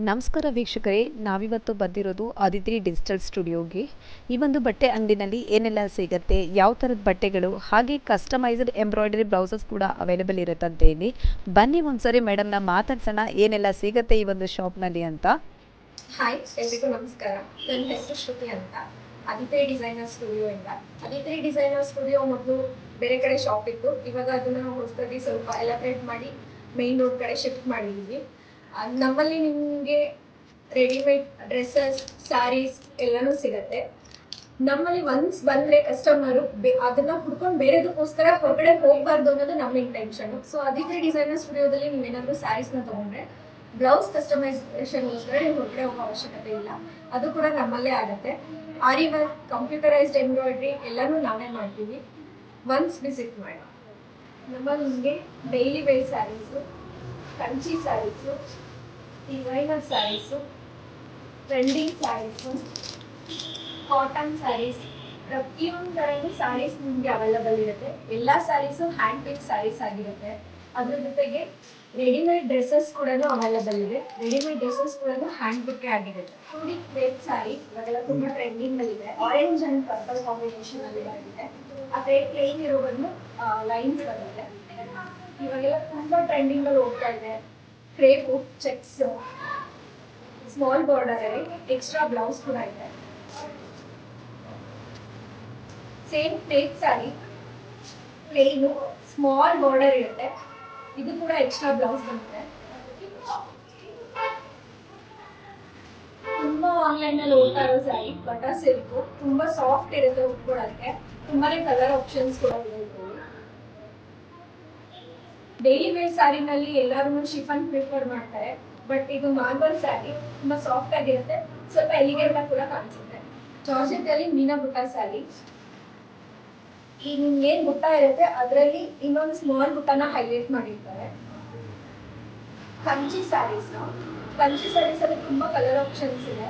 ನಮಸ್ಕಾರ ವೀಕ್ಷಕರೇ, ನಾವಿವತ್ತು ಬಂದಿರೋದು ಆದಿತ್ರಿ ಡಿಜಿಟಲ್ ಸ್ಟುಡಿಯೋಗೆ. ಈ ಒಂದು ಬಟ್ಟೆ ಅಂಗಡಿನಲ್ಲಿ ಏನೆಲ್ಲ ಸಿಗುತ್ತೆ, ಯಾವ ಥರದ ಬಟ್ಟೆಗಳು, ಹಾಗೆ ಕಸ್ಟಮೈಸ್ಡ್ ಎಂಬ್ರಾಯ್ಡರಿ ಬ್ಲೌಸಸ್ ಕೂಡ ಅವೈಲೇಬಲ್ ಇರುತ್ತಂತೆ ಇಲ್ಲಿ. ಬನ್ನಿ ಒಂದ್ಸರಿ ಮೇಡಮ್ನ ಮಾತಾಡ್ಸೋಣ ಏನೆಲ್ಲ ಸಿಗುತ್ತೆ ಈ ಒಂದು ಶಾಪ್ನಲ್ಲಿ ಅಂತ. ಹಾಯ್, ಎಲ್ರಿಗೂ ನಮಸ್ಕಾರ. ನನ್ನ ಹೆಸರು ಶ್ರುತಿ ಅಂತ, ಆದಿತ್ರಿ ಡಿಸೈನರ್ ಸ್ಟುಡಿಯೋ ಇಂದ. ಆದಿತ್ರಿ ಡಿಸೈನರ್ ಸ್ಟುಡಿಯೋ ಮೊದಲು ಬೇರೆ ಕಡೆ ಶಾಪ್ ಇತ್ತು. ಇವಾಗ ಅದನ್ನ ಹೊಸದಾಗಿ ಸ್ವಲ್ಪ ಎಲಾಬ್ರೇಟ್ ಮಾಡಿ ಮೇನ್ ರೋಡ್ ಕಡೆ ಶಿಫ್ಟ್ ಮಾಡಿದ್ವಿ. ನಮ್ಮಲ್ಲಿ ನಿಮಗೆ ರೆಡಿಮೇಡ್ ಡ್ರೆಸ್ಸಸ್, ಸ್ಯಾರೀಸ್ ಎಲ್ಲನೂ ಸಿಗತ್ತೆ. ನಮ್ಮಲ್ಲಿ ಒನ್ಸ್ ಬಂದ್ರೆ ಕಸ್ಟಮರು ಅದನ್ನ ಹುಡ್ಕೊಂಡು ಬೇರೆದಕ್ಕೋಸ್ಕರ ಹೊರಗಡೆ ಹೋಗ್ಬಾರ್ದು ಅನ್ನೋದು ನಮ್ಮ ಇಂಟೆನ್ಷನ್. ಸೊ ಆದಿತ್ರಿ ಡಿಸೈನರ್ ಸ್ಟುಡಿಯೋದಲ್ಲಿ ನೀವೇನಾದ್ರೂ ಸ್ಯಾರೀಸ್ನ ತಗೊಂಡ್ರೆ ಬ್ಲೌಸ್ ಕಸ್ಟಮೈಸೇಷನ್ಗೋಸ್ಕರ ನೀವು ಹೊರಗಡೆ ಹೋಗೋ ಅವಶ್ಯಕತೆ ಇಲ್ಲ, ಅದು ಕೂಡ ನಮ್ಮಲ್ಲೇ ಆಗುತ್ತೆ. ಆರಿ ವರ್ಕ್, ಕಂಪ್ಯೂಟರೈಸ್ಡ್ ಎಂಬ್ರಾಯ್ಡ್ರಿ ಎಲ್ಲನೂ ನಾವೇ ಮಾಡ್ತೀವಿ. ಒನ್ಸ್ ವಿಸಿಟ್ ಮಾಡಿ. ನಮ್ಮಲ್ಲಿ ನಿಮಗೆ daily wear sarees, Kanchi sarees, designer sarees, trending sarees, cotton sarees, ಪ್ರತಿಯೊಂದು ಥರದ್ದು ಸ್ಯಾರೀಸ್ ನಿಮಗೆ ಅವೈಲಬಲ್ ಇರುತ್ತೆ. ಎಲ್ಲ ಸ್ಯಾರೀಸು ಹ್ಯಾಂಡ್ ಮೇಡ್ ಸ್ಯಾರೀಸ್ ಆಗಿರುತ್ತೆ. ಅದ್ರ ಜೊತೆಗೆ ರೆಡಿಮೇಡ್ ಡ್ರೆಸ್ಸಸ್ ಕೂಡ ಅವೈಲಬಲ್ ಇದೆ. ರೆಡಿಮೇಡ್ ಡ್ರೆಸ್ಸಸ್ ಕೂಡ ಹ್ಯಾಂಡ್ ಬುಕ್ಕೆ ಆಗಿರುತ್ತೆ. ನೋಡಿ, ರೇಟ್ ಸ್ಯಾರಿ ಇವಾಗೆಲ್ಲ ತುಂಬಾ ಟ್ರೆಂಡಿಂಗ್ ಅಲ್ಲಿ ಇದೆ. ಆರೆಂಜ್ ಅಂಡ್ ಪರ್ಪಲ್ ಕಾಂಬಿನೇಷನ್ ಅಲ್ಲಿ ಬಂದಿದೆ. ಅದೇ ಪ್ಲೇನ್ ಇರೋ ಬಂದು ಲೈನ್ಸ್ ಬಂದಿದೆ. ಇವಾಗೆಲ್ಲ ತುಂಬಾ ಟ್ರೆಂಡಿಂಗ್ ಅಲ್ಲಿ ಹೋಗ್ತಾ ಇದೆ. ಕ್ರೇಪು, ಚೆಕ್ಸ್, ಸ್ಮಾಲ್ ಬಾರ್ಡರ್ ಅಲ್ಲಿ ಎಕ್ಸ್ಟ್ರಾ ಬ್ಲೌಸ್ ಕೂಡ ಇದೆ. Same plate sari, plain small border ಇರುತ್ತೆ. ಇದು ಕೂಡ ಎಕ್ಸ್ಟ್ರಾ ಬ್ಲೌಸ್ ಬಂದಿದೆ. ತುಂಬಾ ಆನ್ಲೈನ್ ಅಲ್ಲಿ ಹೋಗ್ತಾ ಇರೋ ಸ್ಯಾರಿ, ಬಟರ್ ಸಿಲ್ಕ್, ತುಂಬಾ ಸಾಫ್ಟ್ ಇರುತ್ತೆ ಉಟ್ಕೊಳ್ಳೋಕೆ. ತುಂಬಾನೇ ಕಲರ್ ಆಪ್ಷನ್ಸ್ ಕೂಡ ಇದೆ. ಡೈಲಿ ವೇರ್ ಸ್ಯಾರಿನಲ್ಲಿ ಎಲ್ಲರೂ ಶಿಫನ್ ಪ್ರಿಫರ್ ಮಾಡ್ತಾರೆ, ಬಟ್ ಇದು ನಾರ್ಮಲ್ ಸ್ಯಾರಿ, ತುಂಬಾ ಸಾಫ್ಟ್ ಆಗಿರುತ್ತೆ, ಸ್ವಲ್ಪ ಎಲಿಗೆಂಟ್ ಆಗಿ ಕೂಡ ಕಾಣಿಸುತ್ತೆ. ಜಾರ್ಜೆಟ್ ಅಲ್ಲಿ ಮೀನಾ ಬುಟ್ಟ ಸ್ಯಾರಿ. ಈ ನಿಮ್ಗೆ ಏನ್ ಬುಟ್ಟ ಇರುತ್ತೆ ಅದರಲ್ಲಿ ಇನ್ನೊಂದು ಸ್ಮಾಲ್ ಬುಟ್ಟನ ಹೈಲೈಟ್ ಮಾಡಿರ್ತಾರೆ. ಕಂಚಿ ಸ್ಯಾರೀಸ್ ಅಲ್ಲಿ ತುಂಬಾ ಕಲರ್ ಆಪ್ಷನ್ಸ್ ಇದೆ.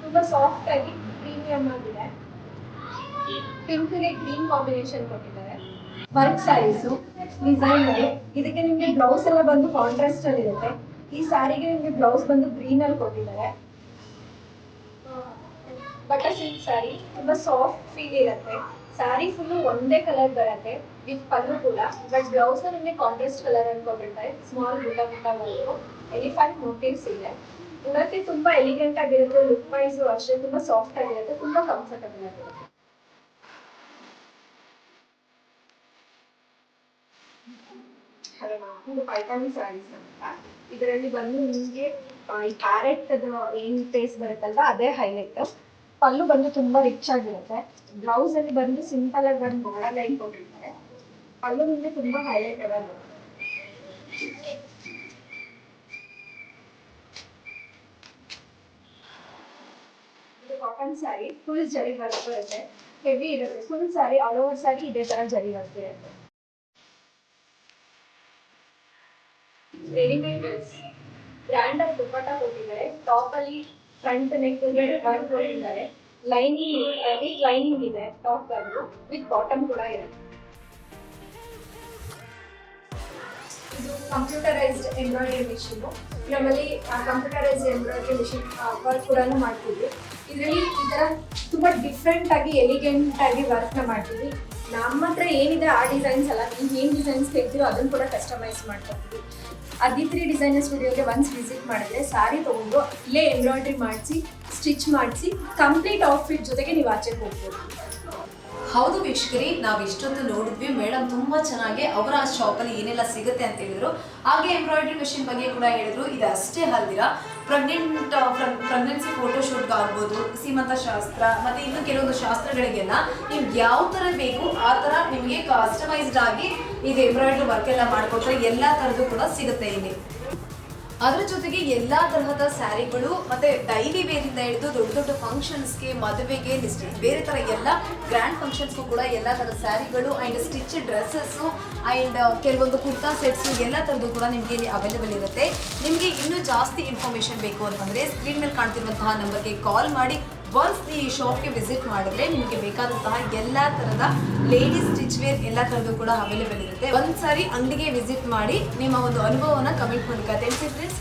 ತುಂಬಾ ಸಾಫ್ಟ್ ಆಗಿ ಪ್ರೀಮಿಯಂ ಆಗಿದೆ. ಪಿಂಕ್ ಗೆ ಗ್ರೀನ್ ಕಾಂಬಿನೇಷನ್ ಕೊಟ್ಟಿದ್ದಾರೆ. Work sarees, designer. ಇದಕ್ಕೆ ನಿಮ್ಗೆ ಬ್ಲೌಸ್ ಎಲ್ಲ ಬಂದು ಕಾಂಟ್ರಾಸ್ಟ್ ಅಲ್ಲಿ ಇರುತ್ತೆ. ಈ ಸ್ಯಾರಿಗೆ ನಿಮ್ಗೆ ಬ್ಲೌಸ್ ಬಂದು ಗ್ರೀನ್ ಅಲ್ಲಿ ಕೊಟ್ಟಿದ್ದಾರೆ. ಬಟರ್ ಸಿಲ್ಕ್ ಸ್ಯಾರಿ, ತುಂಬಾ ಸಾಫ್ಟ್ ಫೀಲ್ ಇರುತ್ತೆ. ಸ್ಯಾರಿ ಫುಲ್ಲು ಒಂದೇ ಕಲರ್ ಬರುತ್ತೆ ವಿತ್ ಪಲ್ಲು ಕೂಡ, ಬಟ್ ಬ್ಲೌಸ್ ನಿಮಗೆ ಕಾಂಟ್ರಾಸ್ಟ್ ಕಲರ್ ಅನ್ಕೊಬಿಡ್ತಾರೆ. ಸ್ಮಾಲ್ ಬುಟ್ಟ ಎಲಿಫೆಂಟ್ ಮೋಟಿವ್ಸ್ ಇದೆ. ನೋಡಕ್ಕೆ ತುಂಬಾ ಎಲಿಗೆಂಟ್ ಆಗಿರುತ್ತೆ. ಲುಕ್ ವೈಸ್ ಅಷ್ಟೇ ತುಂಬಾ ಸಾಫ್ಟ್ ಆಗಿರುತ್ತೆ, ತುಂಬಾ ಕಂಫರ್ಟಬಲ್ ಆಗಿರುತ್ತೆ. ಇದು ಪೈತಾನಿ ಸ್ಯಾರೀಸ್ ಅಂತ. ಇದರಲ್ಲಿ ಬಂದು ನಿಮಗೆ ಈ ಪ್ಯಾರೆಟ್ ಏನ್ ಫೇಸ್ ಬರುತ್ತಲ್ವಾ ಅದೇ ಹೈಲೈಟ್. ಪಲ್ಲು ಬಂದು ತುಂಬಾ ರಿಚ್ ಆಗಿರುತ್ತೆ. ಬ್ಲೌಸ್ ಅಲ್ಲಿ ಬಂದು ಸಿಂಪಲ್ ಆಗಿ ಬಂದು ಬಾರ್ಡರ್ ಲೈನ್ ಕೊಟ್ಟಿರ್ತಾರೆ. ಪಲ್ಲು ನಿಮಗೆ ತುಂಬಾ ಹೈಲೈಟ್ ಆಗುತ್ತೆ. ಇದು ಕಾಟನ್ ಸ್ಯಾರಿ, ಫುಲ್ ಜರಿ ವರ್ಕ್ ಬರುತ್ತೆ, ಹೆವಿ ಇರುತ್ತೆ. Full sari, all over sari ಇದೇ ತರ ಜರಿ ವರ್ಕ್ ಇರುತ್ತೆ. ರೆಡಿಮೇಡ್ ಬ್ರ್ಯಾಂಡ್ ಆಫ್ ದುಪ್ಪಟ್ಟ ಕೊಟ್ಟಿದ್ದಾರೆ. ಟಾಪ್ ಅಲ್ಲಿ ಫ್ರಂಟ್ ನೆಕ್ ವರ್ಕ್ ಕೊಟ್ಟಿದ್ದಾರೆ. ಲೈನಿಂಗ್ ಇದೆ ಟಾಪ್ ಬಂದು, ವಿತ್ ಬಾಟಮ್ ಕೂಡ ಇರುತ್ತೆ. ಇದು ಕಂಪ್ಯೂಟರೈಸ್ಡ್ ಎಂಬ್ರಾಯ್ಡರಿ ಮಿಷಿನ್. ನಮ್ಮಲ್ಲಿ ಕಂಪ್ಯೂಟರೈಸ್ಡ್ ಎಂಬ್ರಾಯ್ಡರಿ ಮಿಷಿನ್ ವರ್ಕ್ ಕೂಡ ಮಾಡ್ತೀವಿ. ಇದರಲ್ಲಿ ಈ ತರ ತುಂಬಾ ಡಿಫ್ರೆಂಟ್ ಆಗಿ ಎಲಿಗೆಂಟ್ ಆಗಿ ವರ್ಕ್ ನ ಮಾಡ್ತೀವಿ. ನಮ್ಮ ಹತ್ರ ಏನಿದೆ ಆ ಡಿಸೈನ್ಸ್ ಅಲ್ಲ, ನೀವು ಏನ್ ಡಿಸೈನ್ಸ್ ತೆಗ್ದಿರೋ ಅದನ್ನು ಕೂಡ ಕಸ್ಟಮೈಸ್ ಮಾಡ್ಕೊತೀವಿ. ಆದಿತ್ರಿ ಡಿಸೈನರ್ ಸ್ಟುಡಿಯೋಗೆ ಒನ್ಸ್ ವಿಸಿಟ್ ಮಾಡಿದ್ರೆ ಸ್ಯಾರಿ ತಗೊಂಡು ಇಲ್ಲೇ ಎಂಬ್ರಾಯ್ಡ್ರಿ ಮಾಡಿಸಿ, ಸ್ಟಿಚ್ ಮಾಡಿಸಿ, ಕಂಪ್ಲೀಟ್ ಔಟ್ಫಿಟ್ ಜೊತೆಗೆ ನೀವು ಆಚೆಗೆ ಹೋಗ್ಬೋದು. ಹೌದು ವೀಕ್ಷಕರೇ, ನಾವು ಇಷ್ಟೊಂದು ನೋಡಿದ್ವಿ. ಮೇಡಮ್ ತುಂಬಾ ಚೆನ್ನಾಗಿ ಅವರ ಶಾಪಲ್ಲಿ ಏನೆಲ್ಲ ಸಿಗುತ್ತೆ ಅಂತ ಹೇಳಿದ್ರು. ಹಾಗೆ ಎಂಬ್ರಾಯ್ಡ್ರಿ ಮಿಷಿನ್ ಬಗ್ಗೆ ಕೂಡ ಹೇಳಿದ್ರು. ಇದು ಅಷ್ಟೇ ಅಲ್ದಿರ ಪ್ರೆಗ್ನೆನ್ಸಿ ಫೋಟೋಶೂಟ್ಗೆ ಆಗ್ಬೋದು, ಸೀಮಂತ ಶಾಸ್ತ್ರ ಮತ್ತೆ ಇನ್ನು ಕೆಲವೊಂದು ಶಾಸ್ತ್ರಗಳಿಗೆಲ್ಲ ನಿಮ್ಗೆ ಯಾವ ಥರ ಬೇಕು ಆ ಥರ ನಿಮಗೆ ಕಸ್ಟಮೈಸ್ಡ್ ಆಗಿ ಇದು ಎಂಬ್ರಾಯ್ಡ್ರಿ ವರ್ಕ್ ಎಲ್ಲ ಮಾಡ್ಕೊಟ್ರೆ ಎಲ್ಲ ಥರದ್ದು ಕೂಡ ಸಿಗುತ್ತೆ ಇಲ್ಲಿ. ಅದ್ರ ಜೊತೆಗೆ ಎಲ್ಲ ತರಹದ ಸ್ಯಾರಿಗಳು ಮತ್ತೆ ಡೈಲಿ ವೇರಿಂದ ಹಿಡಿದು ದೊಡ್ಡ ದೊಡ್ಡ ಫಂಕ್ಷನ್ಸ್ಗೆ, ಮದುವೆಗೆ, ಬೇರೆ ಥರ ಎಲ್ಲ ಗ್ರ್ಯಾಂಡ್ ಫಂಕ್ಷನ್ಸ್ಗೂ ಕೂಡ ಎಲ್ಲ ಥರದ ಸ್ಯಾರಿಗಳು ಆ್ಯಂಡ್ ಸ್ಟಿಚ್ ಡ್ರೆಸ್ಸಸ್ಸು ಆ್ಯಂಡ್ ಕೆಲವೊಂದು ಕುರ್ತಾ ಸೆಟ್ಸು ಎಲ್ಲ ಥರದ್ದು ಕೂಡ ನಿಮಗೆ ಇಲ್ಲಿ ಅವೈಲೇಬಲ್ ಇರುತ್ತೆ. ನಿಮಗೆ ಇನ್ನೂ ಜಾಸ್ತಿ ಇನ್ಫಾರ್ಮೇಷನ್ ಬೇಕು ಅಂತಂದರೆ ಸ್ಕ್ರೀನ್ ಮೇಲೆ ಕಾಣ್ತಿರುವಂತಹ ನಂಬರ್ಗೆ ಕಾಲ್ ಮಾಡಿ ಒನ್ಸ್ ಈ ಶಾಪ್ಗೆ ವಿಸಿಟ್ ಮಾಡಿದ್ರೆ ನಿಮಗೆ ಬೇಕಾದಂತಹ ಎಲ್ಲ ಥರದ ಲೇಡೀಸ್ ಸ್ಟಿಚ್ ವೇರ್ ಎಲ್ಲ ಥರದ್ದು ಕೂಡ ಅವೈಲೇಬಲ್ ಇರುತ್ತೆ. ಒಂದ್ಸಾರಿ ಅಂಗಡಿಗೆ ವಿಸಿಟ್ ಮಾಡಿ ನಿಮ್ಮ ಒಂದು ಅನುಭವನ ಕಮೆಂಟ್ ಮೂಲಕ ತಿಳಿಸಿ ಫ್ರೆಂಡ್ಸ್.